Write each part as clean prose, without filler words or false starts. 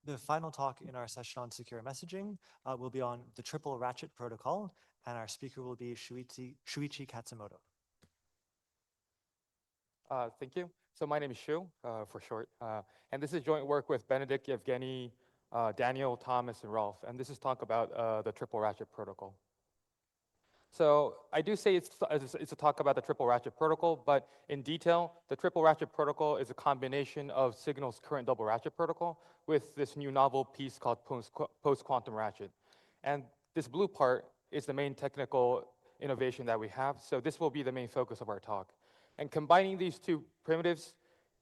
The final talk in our session on secure messaging will be on the Triple Ratchet Protocol, and our speaker will be Shuichi Katsumata. Thank you. So my name is Shu, for short, and this is joint work with Benedict, Evgeny, Daniel, Thomas, and Rolf, and this is talk about the Triple Ratchet Protocol. So I do say it's a talk about the Triple Ratchet Protocol, but in detail, the Triple Ratchet Protocol is a combination of Signal's current Double Ratchet Protocol with this new novel piece called Post-Quantum Ratchet. And this blue part is the main technical innovation that we have, so this will be the main focus of our talk. And combining these two primitives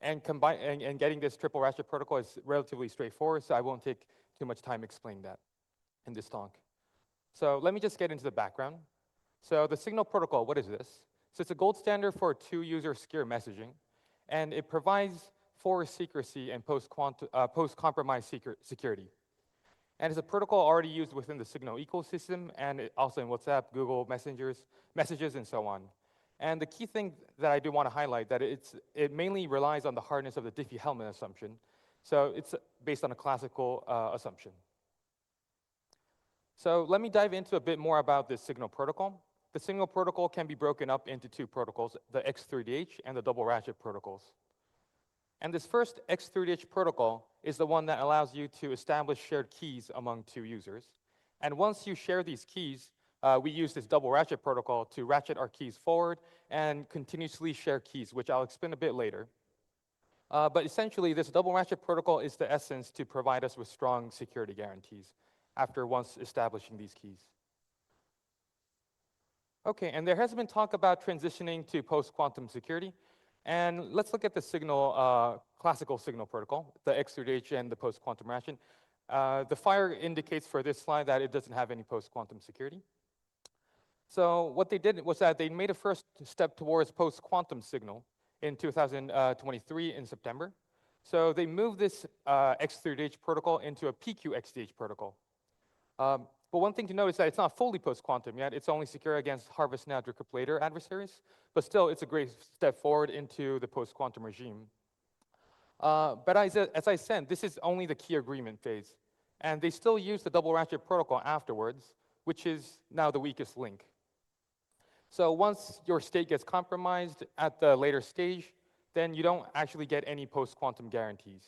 and getting this Triple Ratchet Protocol is relatively straightforward, so I won't take too much time explaining that in this talk. So let me just get into the background. So the Signal Protocol, what is this? So it's a gold standard for two-user secure messaging, and it provides for secrecy and post-compromise security. And it's a protocol already used within the Signal ecosystem, and also in WhatsApp, Google messages, and so on. And the key thing that I do want to highlight that it mainly relies on the hardness of the Diffie-Hellman assumption. So it's based on a classical assumption. So let me dive into a bit more about this Signal protocol. The Signal protocol can be broken up into two protocols, the X30H and the Double Ratchet protocols. And this first X30H protocol is the one that allows you to establish shared keys among two users. And once you share these keys, we use this Double Ratchet protocol to ratchet our keys forward and continuously share keys, which I'll explain a bit later. But essentially, this Double Ratchet protocol is the essence to provide us with strong security guarantees after once establishing these keys. Okay, and there has been talk about transitioning to post-quantum security. And let's look at the classical Signal protocol, the X30H and the post-quantum ratchet. The fire indicates for this slide that it doesn't have any post-quantum security. So what they did was that they made a first step towards post-quantum signal in 2023 in September. So they moved this X30H protocol into a PQXDH protocol. But one thing to note is that it's not fully post-quantum yet. It's only secure against harvest now, decrypt later adversaries. But still, it's a great step forward into the post-quantum regime. But as I said, this is only the key agreement phase. And they still use the Double Ratchet protocol afterwards, which is now the weakest link. So once your state gets compromised at the later stage, then you don't actually get any post-quantum guarantees.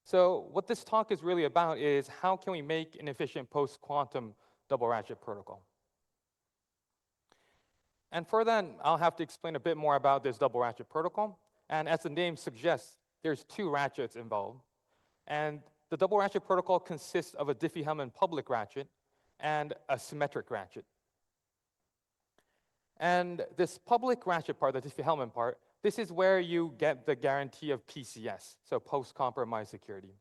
So what this talk is really about is how can we make an efficient post-quantum Double Ratchet protocol? And for that, I'll have to explain a bit more about this Double Ratchet protocol. And as the name suggests, there's two ratchets involved. And the Double Ratchet protocol consists of a Diffie-Hellman public ratchet and a symmetric ratchet. And this public ratchet part, the Diffie-Hellman part, this is where you get the guarantee of PCS, so post-compromise security.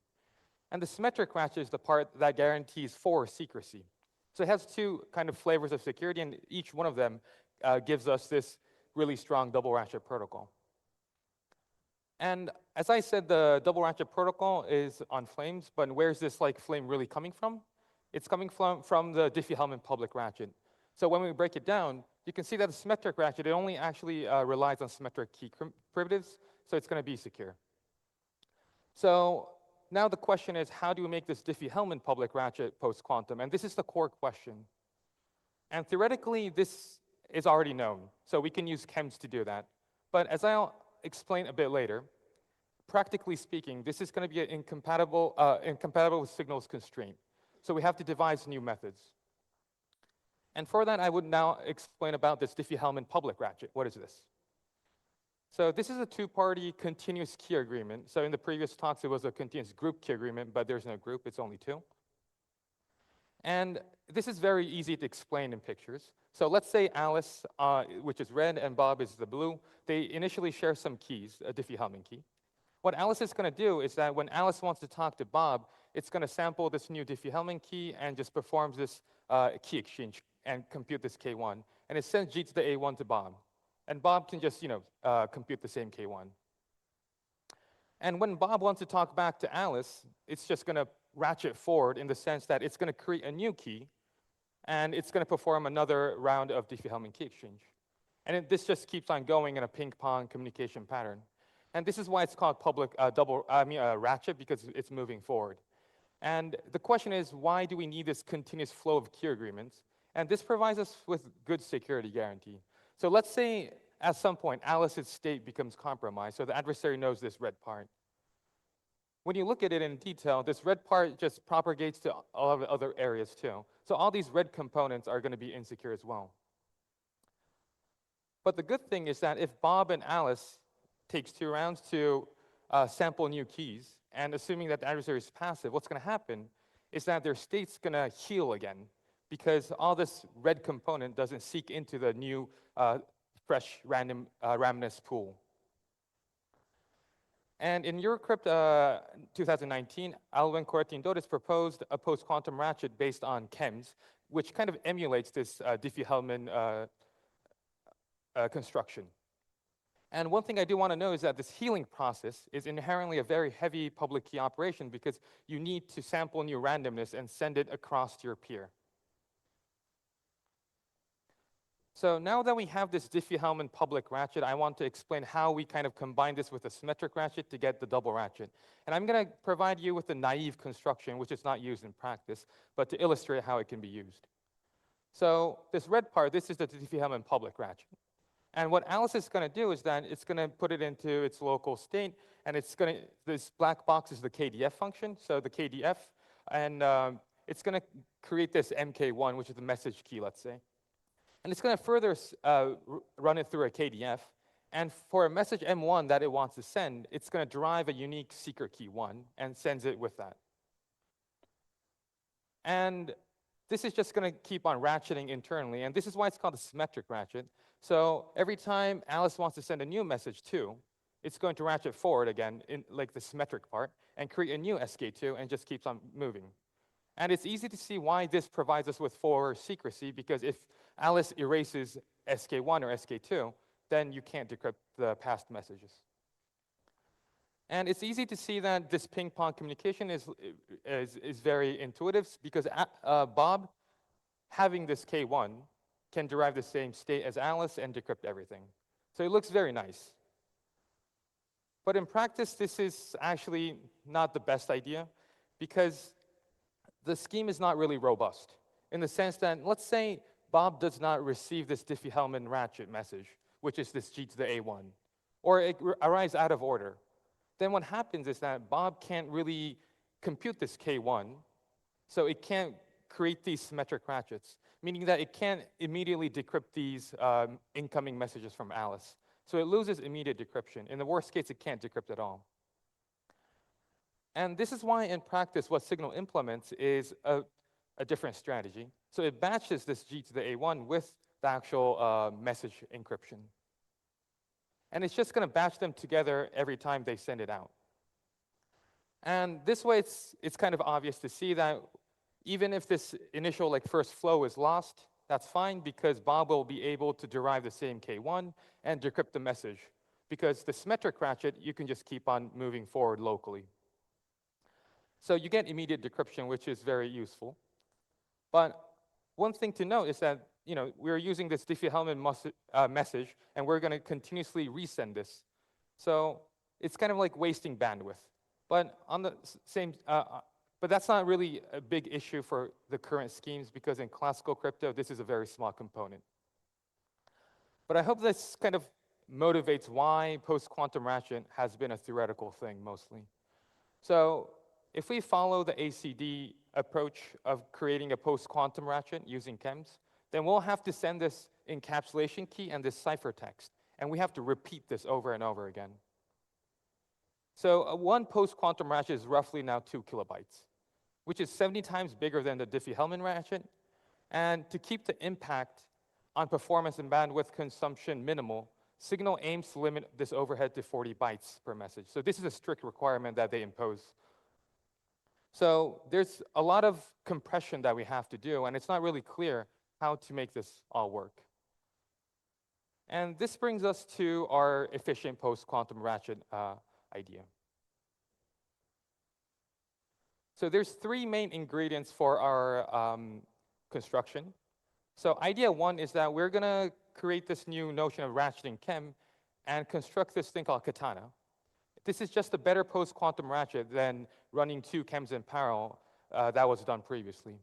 And the symmetric ratchet is the part that guarantees for secrecy. So it has two kind of flavors of security, and each one of them gives us this really strong Double Ratchet protocol. And as I said, the Double Ratchet protocol is on flames, but where's this flame really coming from? It's coming from the Diffie-Hellman public ratchet. So when we break it down, you can see that the symmetric ratchet, it only actually relies on symmetric key primitives, so it's going to be secure. So now the question is, how do we make this Diffie-Hellman public ratchet post-quantum? And this is the core question. And theoretically, this is already known, so we can use chems to do that. But as I'll explain a bit later, practically speaking, this is going to be incompatible with Signal's constraint. So we have to devise new methods. And for that, I would now explain about this Diffie-Hellman public ratchet. What is this? So this is a two-party continuous key agreement. So in the previous talks, it was a continuous group key agreement, but there's no group, it's only two. And this is very easy to explain in pictures. So let's say Alice, which is red, and Bob is the blue. They initially share some keys, a Diffie-Hellman key. What Alice is going to do is that when Alice wants to talk to Bob, it's going to sample this new Diffie-Hellman key and just performs this key exchange and compute this K1. And it sends G to the A1 to Bob. And Bob can just compute the same K1. And when Bob wants to talk back to Alice, it's just going to ratchet forward in the sense that it's going to create a new key, and it's going to perform another round of Diffie-Hellman key exchange. And this just keeps on going in a ping-pong communication pattern. And this is why it's called ratchet, because it's moving forward. And the question is, why do we need this continuous flow of key agreements? And this provides us with good security guarantee. So let's say at some point Alice's state becomes compromised, so the adversary knows this red part. When you look at it in detail, this red part just propagates to all of the other areas too. So all these red components are going to be insecure as well. But the good thing is that if Bob and Alice takes 2 rounds to sample new keys, and assuming that the adversary is passive, what's going to happen is that their state's going to heal again, because all this red component doesn't seek into the new fresh randomness pool. And in Eurocrypt 2019, Alvin Corretindores proposed a post-quantum ratchet based on KEMs, which kind of emulates this Diffie-Hellman construction. And one thing I do want to know is that this healing process is inherently a very heavy public key operation, because you need to sample new randomness and send it across to your peer. So now that we have this Diffie-Hellman public ratchet, I want to explain how we kind of combine this with a symmetric ratchet to get the double ratchet. And I'm going to provide you with the naive construction, which is not used in practice, but to illustrate how it can be used. So this red part, this is the Diffie-Hellman public ratchet. And what Alice is going to do is that it's going to put it into its local state, and it's going to, this black box is the KDF function, so the KDF, and it's going to create this MK1, which is the message key, let's say. And it's going to further run it through a KDF, and for a message M1 that it wants to send, it's going to derive a unique secret key 1 and sends it with that. And this is just going to keep on ratcheting internally, and this is why it's called a symmetric ratchet. So every time Alice wants to send a new message too, it's going to ratchet forward again, in like the symmetric part, and create a new SK2, and just keeps on moving. And it's easy to see why this provides us with forward secrecy, because if Alice erases SK1 or SK2, then you can't decrypt the past messages. And it's easy to see that this ping-pong communication is very intuitive, because Bob, having this K1, can derive the same state as Alice and decrypt everything. So it looks very nice. But in practice, this is actually not the best idea, because the scheme is not really robust, in the sense that, let's say Bob does not receive this Diffie-Hellman ratchet message, which is this G to the A1, or it arrives out of order. Then what happens is that Bob can't really compute this K1, so it can't create these symmetric ratchets, meaning that it can't immediately decrypt these incoming messages from Alice. So it loses immediate decryption. In the worst case, it can't decrypt at all. And this is why, in practice, what Signal implements is a different strategy. So it batches this G to the A1 with the actual message encryption. And it's just going to batch them together every time they send it out. And this way, it's kind of obvious to see that even if this initial first flow is lost, that's fine, because Bob will be able to derive the same K1 and decrypt the message. Because the symmetric ratchet, you can just keep on moving forward locally. So you get immediate decryption, which is very useful. But one thing to note is that we're using this Diffie-Hellman message, and we're going to continuously resend this. So it's kind of like wasting bandwidth. But on the same, but that's not really a big issue for the current schemes, because in classical crypto, this is a very small component. But I hope this kind of motivates why post-quantum ratchet has been a theoretical thing mostly. So if we follow the ACD approach of creating a post-quantum ratchet using KEMs, then we'll have to send this encapsulation key and this ciphertext, and we have to repeat this over and over again. So one post-quantum ratchet is roughly now 2 kilobytes, which is 70 times bigger than the Diffie-Hellman ratchet. And to keep the impact on performance and bandwidth consumption minimal, Signal aims to limit this overhead to 40 bytes per message. So this is a strict requirement that they impose. So there's a lot of compression that we have to do, and it's not really clear how to make this all work. And this brings us to our efficient post-quantum ratchet idea. So there's 3 main ingredients for our construction. So idea 1 is that we're going to create this new notion of ratcheting KEM and construct this thing called Katana. This is just a better post-quantum ratchet than running 2 chems in parallel that was done previously.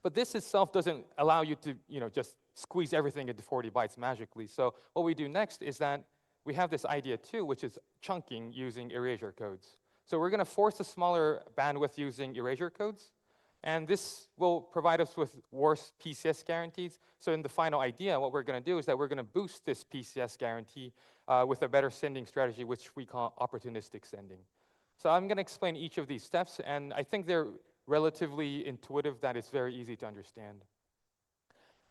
But this itself doesn't allow you to just squeeze everything into 40 bytes magically. So what we do next is that we have this idea too, which is chunking using erasure codes. So we're going to force a smaller bandwidth using erasure codes. And this will provide us with worse PCS guarantees. So in the final idea, what we're going to do is that we're going to boost this PCS guarantee with a better sending strategy, which we call opportunistic sending. So I'm going to explain each of these steps, and I think they're relatively intuitive, that it's very easy to understand.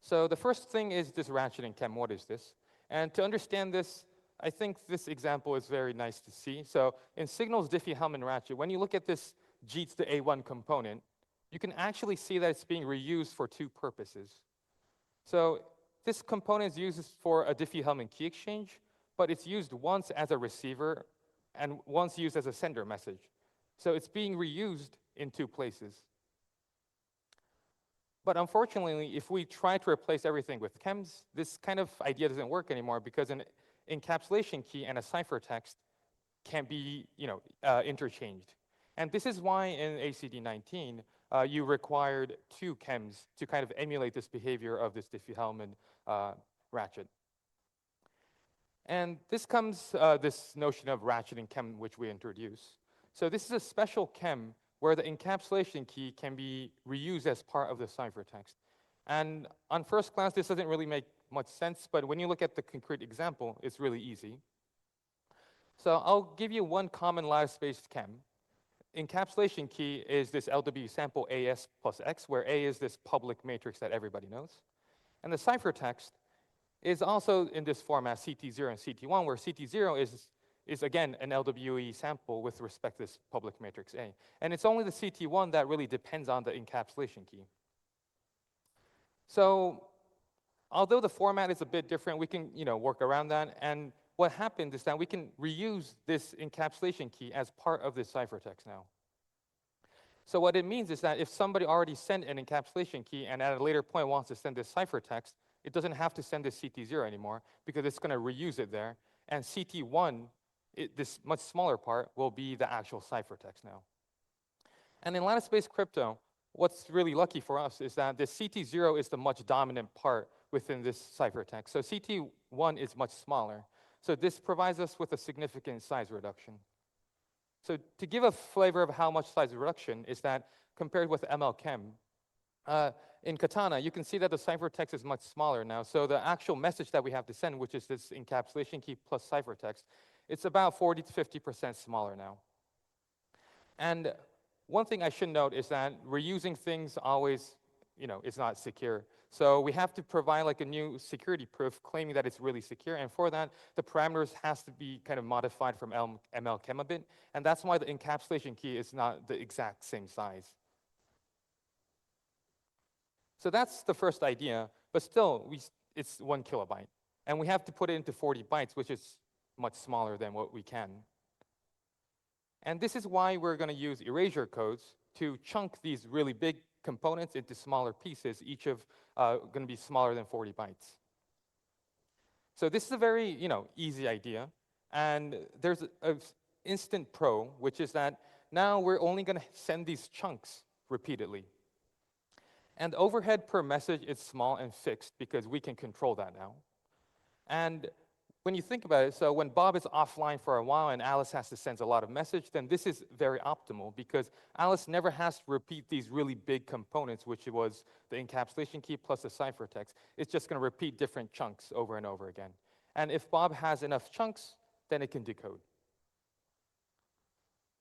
So the first thing is this ratcheting KEM. What is this? And to understand this, I think this example is very nice to see. So in signals Diffie-Hellman ratchet, when you look at this G to the A1 component, you can actually see that it's being reused for 2 purposes. So this component is used for a Diffie-Hellman key exchange, but it's used once as a receiver and once used as a sender message. So it's being reused in 2 places. But unfortunately, if we try to replace everything with chems, this kind of idea doesn't work anymore because an encapsulation key and a ciphertext can be interchanged. And this is why in ACD19, you required 2 chems to kind of emulate this behavior of this Diffie-Hellman ratchet. And this comes this notion of ratcheting KEM, which we introduce. So this is a special KEM where the encapsulation key can be reused as part of the ciphertext. And on first glance, this doesn't really make much sense, but when you look at the concrete example, it's really easy. So I'll give you one common lattice-based KEM. Encapsulation key is this LW sample AS plus X, where A is this public matrix that everybody knows. And the ciphertext is also in this format, CT0 and CT1, where CT0 is again an LWE sample with respect to this public matrix A. And it's only the CT1 that really depends on the encapsulation key. So although the format is a bit different, we can work around that. And what happened is that we can reuse this encapsulation key as part of this ciphertext now. So what it means is that if somebody already sent an encapsulation key and at a later point wants to send this ciphertext, it doesn't have to send this CT0 anymore because it's going to reuse it there. And CT1, this much smaller part, will be the actual ciphertext now. And in lattice-based crypto, what's really lucky for us is that this CT0 is the much dominant part within this ciphertext. So CT1 is much smaller. So this provides us with a significant size reduction. So to give a flavor of how much size reduction is that compared with MLChem, in Katana, you can see that the ciphertext is much smaller now. So the actual message that we have to send, which is this encapsulation key plus ciphertext, it's about 40 to 50% smaller now. And one thing I should note is that reusing things always, is not secure. So we have to provide like a new security proof claiming that it's really secure. And for that, the parameters has to be kind of modified from MLChem a bit. And that's why the encapsulation key is not the exact same size. So that's the first idea, but still, it's 1 kilobyte. And we have to put it into 40 bytes, which is much smaller than what we can. And this is why we're going to use erasure codes to chunk these really big components into smaller pieces, each of going to be smaller than 40 bytes. So this is a very easy idea. And there's an instant pro, which is that now we're only going to send these chunks repeatedly. And overhead per message is small and fixed because we can control that now. And when you think about it, so when Bob is offline for a while and Alice has to send a lot of message, then this is very optimal because Alice never has to repeat these really big components, which was the encapsulation key plus the ciphertext. It's just going to repeat different chunks over and over again. And if Bob has enough chunks, then it can decode.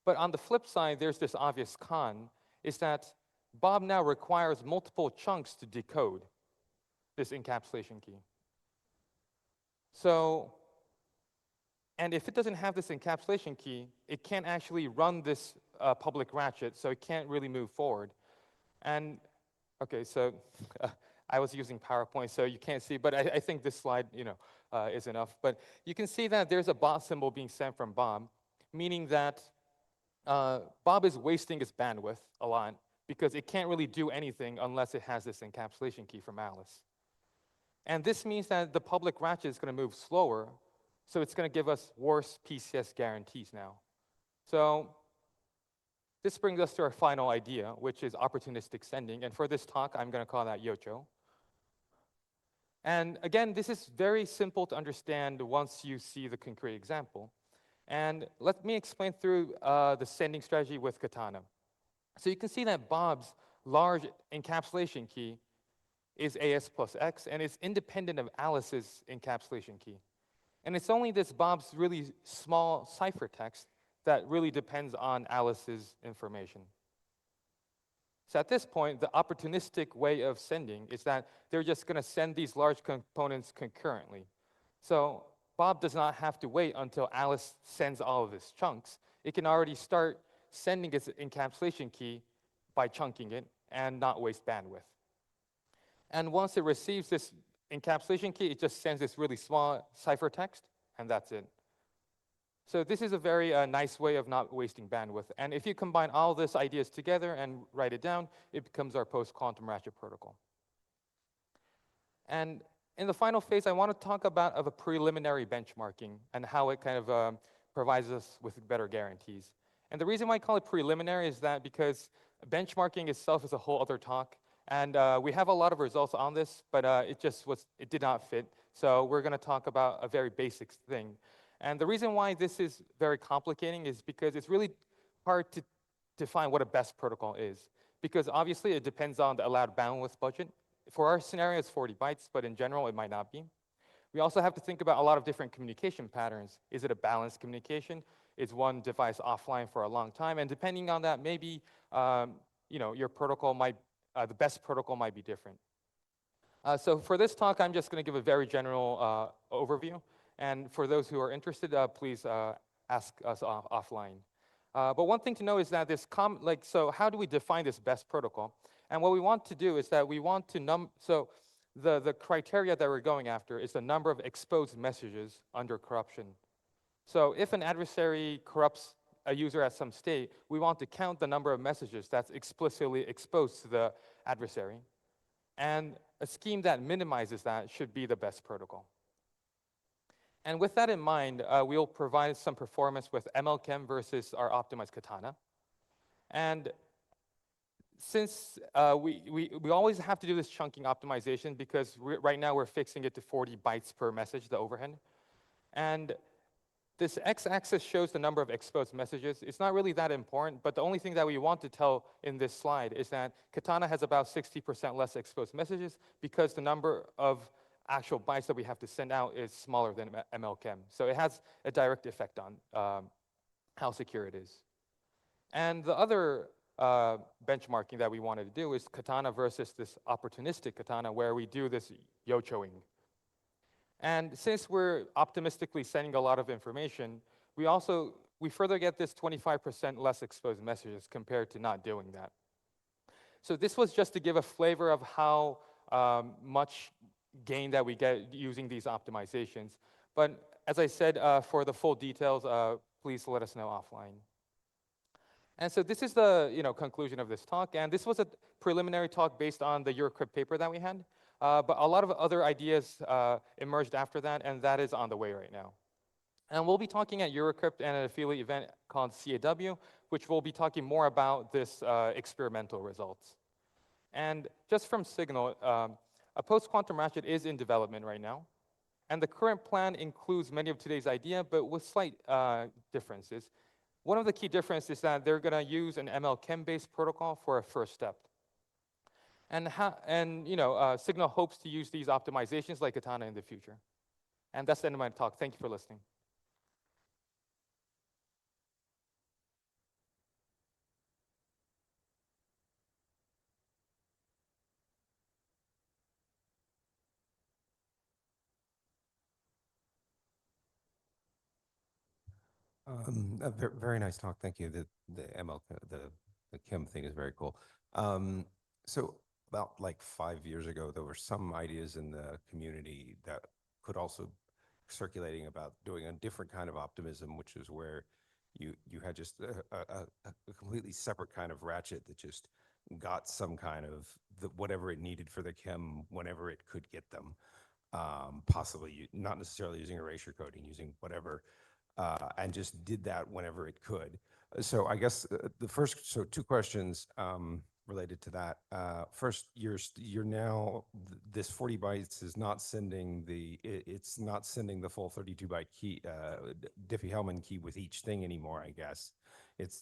But on the flip side, there's this obvious con, is that Bob now requires multiple chunks to decode this encapsulation key. So, and if it doesn't have this encapsulation key, it can't actually run this public ratchet, so it can't really move forward. And, okay, so I was using PowerPoint, so you can't see, but I think this slide, is enough. But you can see that there's a bot symbol being sent from Bob, meaning that Bob is wasting his bandwidth a lot because it can't really do anything unless it has this encapsulation key from Alice. And this means that the public ratchet is going to move slower So it's going to give us worse PCS guarantees now. So this brings us to our final idea, which is opportunistic sending. And for this talk, I'm going to call that Yocho. And again, this is very simple to understand once you see the concrete example. And let me explain through the sending strategy with Katana. So you can see that Bob's large encapsulation key is AS plus X, and it's independent of Alice's encapsulation key. And it's only this Bob's really small ciphertext that really depends on Alice's information. So at this point, the opportunistic way of sending is that they're just going to send these large components concurrently. So Bob does not have to wait until Alice sends all of his chunks. It can already start sending its encapsulation key by chunking it and not waste bandwidth. And once it receives this encapsulation key, it just sends this really small ciphertext, and that's it. So this is a very nice way of not wasting bandwidth. And if you combine all these ideas together and write it down, it becomes our post-quantum ratchet protocol. And in the final phase, I want to talk about a preliminary benchmarking and how it kind of provides us with better guarantees. And the reason why I call it preliminary is that because benchmarking itself is a whole other talk. And we have a lot of results on this, but it did not fit. So we're going to talk about a very basic thing. And the reason why this is very complicating is because it's really hard to define what a best protocol is. Because obviously it depends on the allowed bandwidth budget. For our scenario, it's 40 bytes, but in general, it might not be. We also have to think about a lot of different communication patterns. Is it a balanced communication? Is one device offline for a long time? And depending on that, maybe your protocol the best protocol might be different. So for this talk, I'm just going to give a very general overview. And for those who are interested, please ask us offline. But one thing to know is that so how do we define this best protocol? And what we want to do is that we want to so the criteria that we're going after is the number of exposed messages under corruption. So if an adversary corrupts a user at some state, we want to count the number of messages that's explicitly exposed to the adversary. And a scheme that minimizes that should be the best protocol. And with that in mind, we'll provide some performance with ML-KEM versus our optimized Katana. And since we always have to do this chunking optimization because right now we're fixing it to 40 bytes per message, the overhead. And this x-axis shows the number of exposed messages. It's not really that important, but the only thing that we want to tell in this slide is that Katana has about 60% less exposed messages because the number of actual bytes that we have to send out is smaller than ML-KEM. So it has a direct effect on how secure it is. And the other benchmarking that we wanted to do is Katana versus this opportunistic Katana where we do this yochoing. And since we're optimistically sending a lot of information, we further get this 25% less exposed messages compared to not doing that. So this was just to give a flavor of how much gain that we get using these optimizations. But as I said, for the full details, please let us know offline. And so this is the conclusion of this talk. And this was a preliminary talk based on the Eurocrypt paper that we had. But a lot of other ideas emerged after that, and that is on the way right now. And we'll be talking at Eurocrypt and an affiliate event called CAW, which will be talking more about this experimental results. And just from Signal, a post-quantum ratchet is in development right now. And the current plan includes many of today's ideas, but with slight differences. One of the key differences is that they're going to use an ML-KEM-based protocol for a first step. And Signal hopes to use these optimizations like Katana in the future. And that's the end of my talk. Thank you for listening. A very nice talk. Thank you. The ML, the KEM thing is very cool. So about like 5 years ago, there were some ideas in the community that could also circulating about doing a different kind of optimism, which is where you had just a completely separate kind of ratchet that just got some kind of whatever it needed for the KEM whenever it could get them. possibly not necessarily using erasure coding, using whatever, and just did that whenever it could. So I guess so 2 questions related to that. First, you're now, this 40 bytes is not sending it's not sending the full 32 byte key, Diffie-Hellman key with each thing anymore, I guess.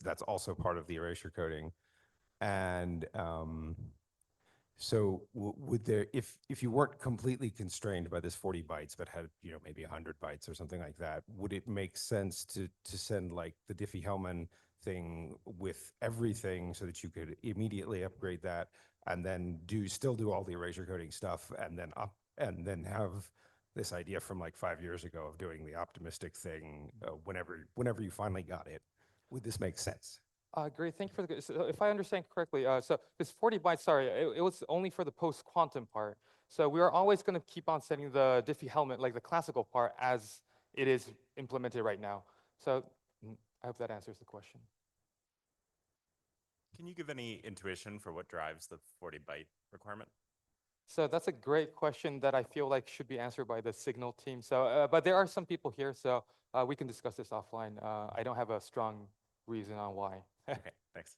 That's also part of the erasure coding. And so would there, if you weren't completely constrained by this 40 bytes, but had, maybe 100 bytes or something like that, would it make sense to send like the Diffie-Hellman thing with everything so that you could immediately upgrade that and then still do all the erasure coding stuff and then have this idea from like 5 years ago of doing the optimistic thing whenever you finally got it? Would this make sense? Great, thank you for the, so if I understand correctly, so this 40 bytes, sorry, it was only for the post-quantum part. So we are always going to keep on sending the Diffie-Hellman, like the classical part, as it is implemented right now. So I hope that answers the question. Can you give any intuition for what drives the 40 byte requirement? So that's a great question that I feel like should be answered by the Signal team. So, but there are some people here, so we can discuss this offline. I don't have a strong reason on why. Okay, thanks.